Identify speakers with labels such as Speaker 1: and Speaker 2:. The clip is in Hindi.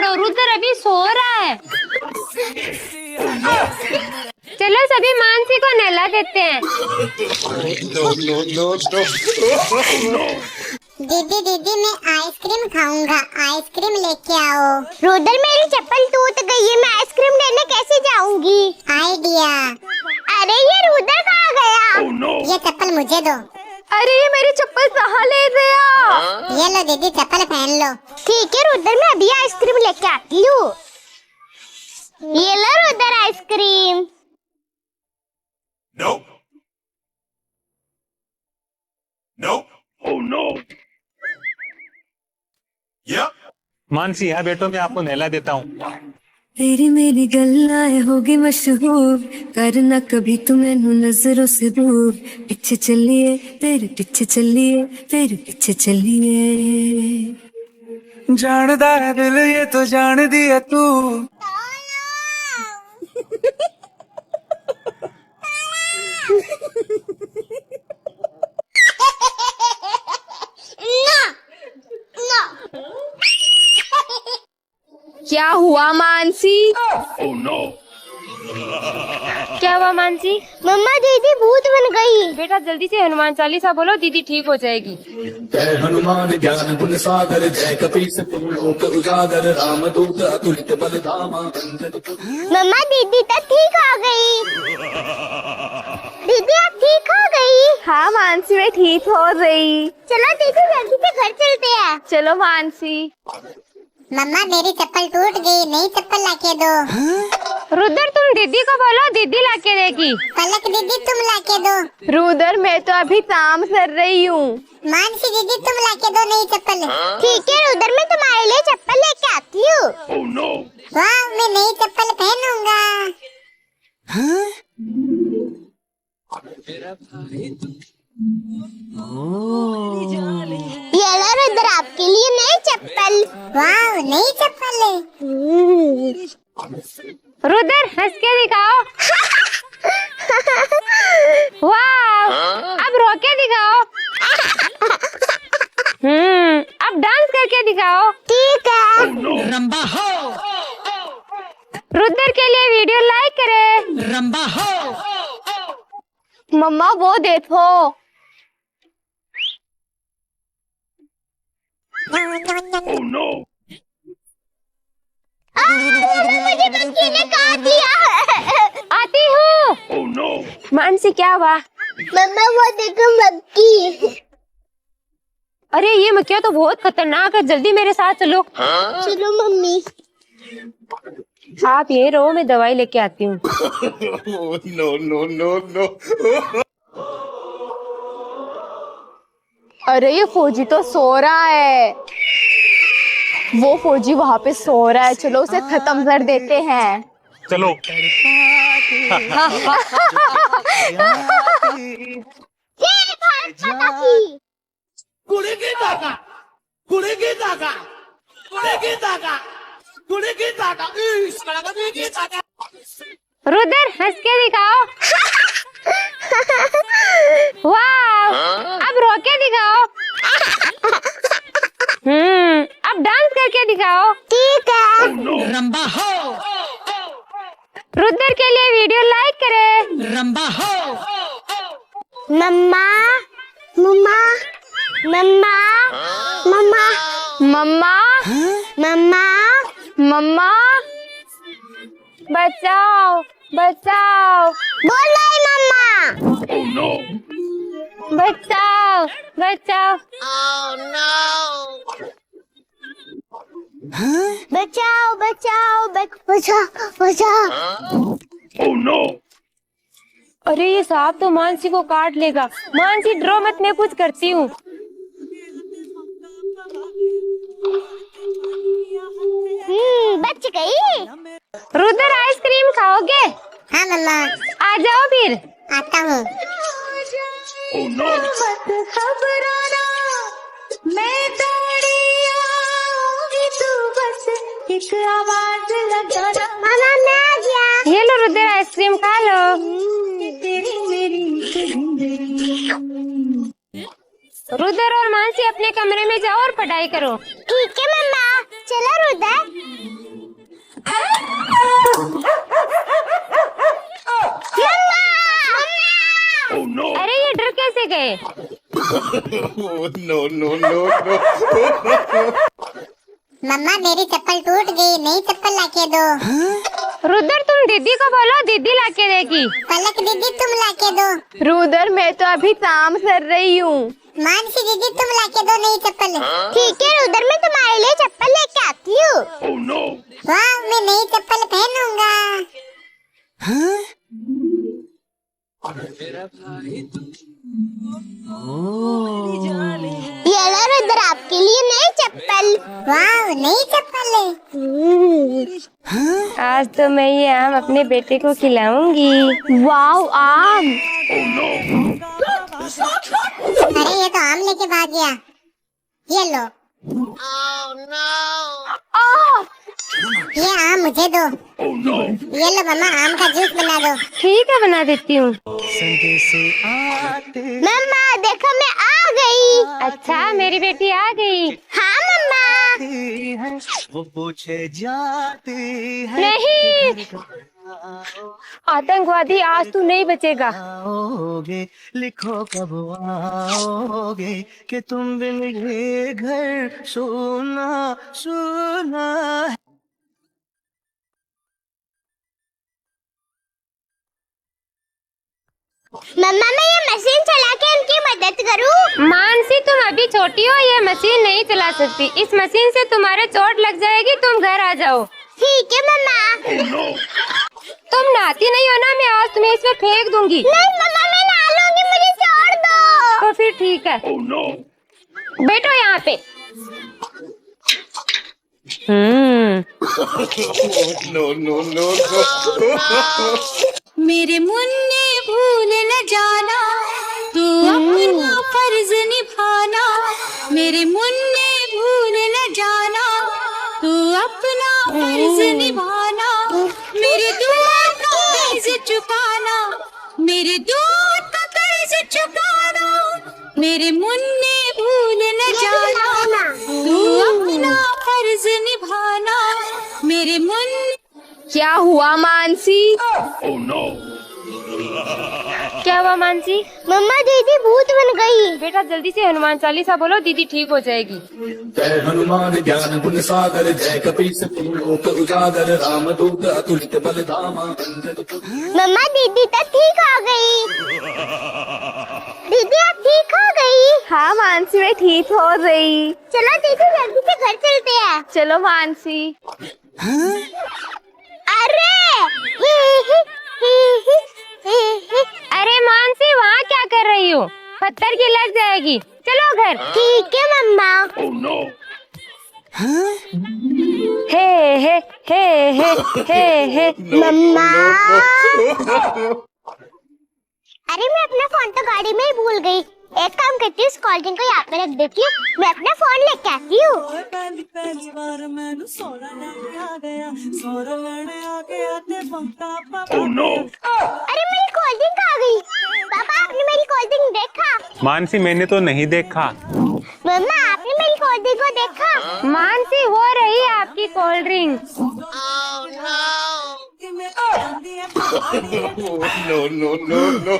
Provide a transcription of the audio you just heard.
Speaker 1: पड़ो, रुद्र अभी सो रहा है। चलो सभी मानसी को नहला देते हैं।
Speaker 2: दीदी दीदी मैं आइसक्रीम खाऊंगा, आइसक्रीम लेके आओ। रुद्र मेरी चप्पल टूट गई है, मैं आइसक्रीम लेने कैसे जाऊंगी? आइडिया। अरे ये रुद्र कहाँ गया? ये चप्पल मुझे दो।
Speaker 1: अरे ये मेरी चप्पल कहाँ ले गया?
Speaker 2: ये लो दीदी चप्पल पहन लो।
Speaker 1: ठीक है रुद्र, मैं अभी आइसक्रीम लेके आती हूँ। ये लो Rudra ice cream.
Speaker 3: Nope. Nope. Oh no. Yep.
Speaker 4: Mansi यहाँ बैठो, मैं आपको नहला देता हूँ।
Speaker 5: तेरी मेरी गल्लाएं होगी मशहूर, करना कभी तू मैनू नजरों से दूर। पीछे चलिए तेरे पीछे चलिए, तेरे पीछे चलिए।
Speaker 6: जानदा है दिल ये तो जान दिया तू।
Speaker 1: क्या हुआ मानसी?
Speaker 3: Oh no.
Speaker 1: क्या हुआ मानसी?
Speaker 2: मम्मा दीदी भूत बन गई।
Speaker 1: बेटा जल्दी से हनुमान चालीसा बोलो, दीदी ठीक हो जाएगी।
Speaker 7: जय हनुमान ज्ञान गुण सागर, जय कपीस लोक उजागर, रामदूत अतुलित बलधामा।
Speaker 2: मम्मा दीदी तो ठीक हो गई। दीदी आप ठीक हो गई?
Speaker 1: हाँ मानसी मैं ठीक हो रही।
Speaker 2: चलो दीदी जल्दी से घर चलते हैं।
Speaker 1: चलो मानसी।
Speaker 2: मम्मा मेरी चप्पल टूट गई, नई चप्पल लाके दो।
Speaker 1: रुद्र तुम दीदी को बोलो, दीदी लाके देगी।
Speaker 2: पलक दीदी तुम लाके दो।
Speaker 1: रुद्र मैं तो अभी काम कर रही हूँ।
Speaker 2: मानसी दीदी तुम लाके दो नई चप्पल। ठीक है रुद्र, मैं तुम्हारे लिए चप्पल लेके आती हूँ।
Speaker 3: Oh no.
Speaker 2: वाह मैं नई चप्पल पहनूंगा। ये लो रुद्र आपके लिए नई चप्पल। वाह नई चप्पल है।
Speaker 1: रुद्र हंस के दिखाओ। वाह अब रो के दिखाओ। अब डांस करके दिखाओ।
Speaker 2: ठीक है।
Speaker 5: रंबा हो,
Speaker 1: रुद्र के लिए वीडियो लाइक करें।
Speaker 5: रंबा हो।
Speaker 1: मम्मा वो देखो।
Speaker 3: Oh no.
Speaker 2: मुझे मक्खी ने काट लिया।
Speaker 1: आती हूँ।
Speaker 3: Oh no.
Speaker 1: मानसी क्या हुआ?
Speaker 2: मम्मा वो देखो मक्खी।
Speaker 1: अरे ये मक्खियाँ तो बहुत खतरनाक है, जल्दी मेरे साथ चलो।
Speaker 2: चलो मम्मी।
Speaker 1: आप ये रहो, मैं दवाई लेके आती हूँ।
Speaker 3: Oh no no no no.
Speaker 1: अरे ये फौजी तो सो रहा है। वो फौजी वहाँ पे सो रहा है, चलो उसे खत्म कर देते हैं।
Speaker 4: चलो।
Speaker 1: रुद्र हंस के दिखाओ। वाह अब रो के दिखाओ। अब डांस करके दिखाओ।
Speaker 2: ठीक है।
Speaker 5: रंबा हो,
Speaker 1: रुद्र के लिए वीडियो लाइक करें।
Speaker 5: रंबा हो।
Speaker 2: मम्मा मम्मा मम्मा मम्मा
Speaker 1: मम्मा
Speaker 2: मम्मा
Speaker 1: मम्मा बचाओ बचाओ
Speaker 2: बोल रही मम्मा।
Speaker 3: Oh no.
Speaker 1: बचाओ बचाओ।
Speaker 2: बचाओ बचाओ बचाओ बचाओ।
Speaker 3: Oh no.
Speaker 1: अरे ये सांप तो मानसी को काट लेगा। मानसी डरो मत, मैं कुछ करती हूँ।
Speaker 2: बच गई।
Speaker 1: रुद्र आइसक्रीम खाओगे?
Speaker 2: हाँ मम्मा
Speaker 1: आ जाओ फिर।
Speaker 2: आता हूँ।
Speaker 3: Oh no.
Speaker 2: मामा मैं आ गया।
Speaker 1: ये लो रुद्र आइसक्रीम खा लो। रुद्र और मानसी अपने कमरे में जाओ और पढ़ाई करो।
Speaker 2: ठीक है मम्मा। चलो Rudra.
Speaker 3: no, no, no, no.
Speaker 2: मम्मा मेरी चप्पल टूट गई, नई चप्पल लाके दो।
Speaker 8: रुद्र तुम दीदी को बोलो दीदी लाके देगी।
Speaker 2: पलक दीदी तुम लाके दो।
Speaker 1: रुद्र मैं तो अभी काम कर रही हूँ।
Speaker 2: मानसी दीदी तुम लाके दो नई चप्पल। ठीक है रुद्र, मैं तुम्हारे लिए चप्पल लेके आती हूँ।
Speaker 3: Oh no.
Speaker 2: वाह मैं नई चप्पल पहनूंगा। ये लो रुद्र आपके लिए नई चप्पल। वाह नई चप्पल है।
Speaker 8: आज तो मैं ये आम अपने बेटे को खिलाऊंगी।
Speaker 1: वाव आम।
Speaker 2: अरे ये तो आम लेके भाग गया। ये लो। ये आम मुझे दो।
Speaker 3: Oh no.
Speaker 2: ये लो मम्मा आम का जूस बना दो।
Speaker 8: ठीक है बना देती हूँ।
Speaker 2: मम्मा देखो मैं आ गई।
Speaker 8: अच्छा मेरी बेटी आ गई।
Speaker 2: हाँ मम्मा।
Speaker 6: वो पूछे जाते
Speaker 8: नहीं आतंकवादी आज तू नहीं बचेगा।
Speaker 6: आओगे लिखो कब आओगे कि तुम बिन ये घर सोना सोना।
Speaker 2: मम्मा मैं ये मशीन चला के उनकी मदद करूँ?
Speaker 8: मानसी तुम अभी छोटी हो, ये मशीन नहीं चला सकती। इस मशीन से तुम्हारे चोट लग जाएगी, तुम घर आ जाओ।
Speaker 2: ठीक है मम्मा।
Speaker 3: Oh no.
Speaker 8: तुम नहाती नहीं हो ना, मैं आज तुम्हें इसमें फेंक दूंगी।
Speaker 2: नहीं मम्मा मैं नहा लूंगी, मुझे छोड़ दो।
Speaker 8: तो फिर ठीक है,
Speaker 3: Oh no.
Speaker 8: बैठो यहाँ पे।
Speaker 3: No, no, no, no.
Speaker 5: मेरे मुन्ने भूल न जाना, तू अपना फर्ज निभाना। मेरे मुन्ने भूल न जाना, तू अपना फर्ज निभाना। मेरे दूर का कर्ज चुकाना, मेरे दूर का कर्ज चुकाना। मेरे मुन्ने भूल न जाना, तू अपना फर्ज निभाना। मेरे मुन्ने।
Speaker 1: क्या हुआ मानसी?
Speaker 3: Oh no.
Speaker 8: क्या हुआ मानसी?
Speaker 2: मम्मा दीदी भूत बन गई।
Speaker 8: बेटा जल्दी से हनुमान चालीसा बोलो, दीदी ठीक हो जाएगी।
Speaker 7: जय हनुमान ज्ञान गुण सागर जय कपीस लोक उजागर रामदूत अतुलित बल धामा।
Speaker 2: मम्मा दीदी तो ठीक हो गई। दीदी आप ठीक हो गई?
Speaker 1: हाँ मानसी मैं ठीक हो गई।
Speaker 2: चलो दीदी जल्दी से घर चलते हैं।
Speaker 1: चलो मानसी।
Speaker 2: अरे
Speaker 8: अरे मानसी वहाँ क्या कर रही हो? पत्थर की लग जाएगी, चलो घर।
Speaker 2: ठीक है मम्मा।
Speaker 3: Oh no.
Speaker 8: हे हे हे हे हे हे।
Speaker 2: मम्मा अरे मैं अपना फोन तो गाड़ी में ही भूल गई। एक काम करती हूँ, इस कोल्ड ड्रिंक को यहाँ पे रख देती हूँ, मैं अपना फोन लेके आती हूँ।
Speaker 6: पहली बार मैंने सोना लेने आ गया, सोना लेने आ गया ते पंखा पापा।
Speaker 3: Oh no.
Speaker 2: अरे मेरी कोल्ड ड्रिंक आ गई। पापा आपने मेरी कोल्ड ड्रिंक देखा?
Speaker 4: मानसी मैंने तो नहीं देखा।
Speaker 2: मम्मा आपने मेरी कोल्ड ड्रिंक को देखा?
Speaker 8: मानसी वो रही आपकी cold drink.
Speaker 3: No, no, no, no.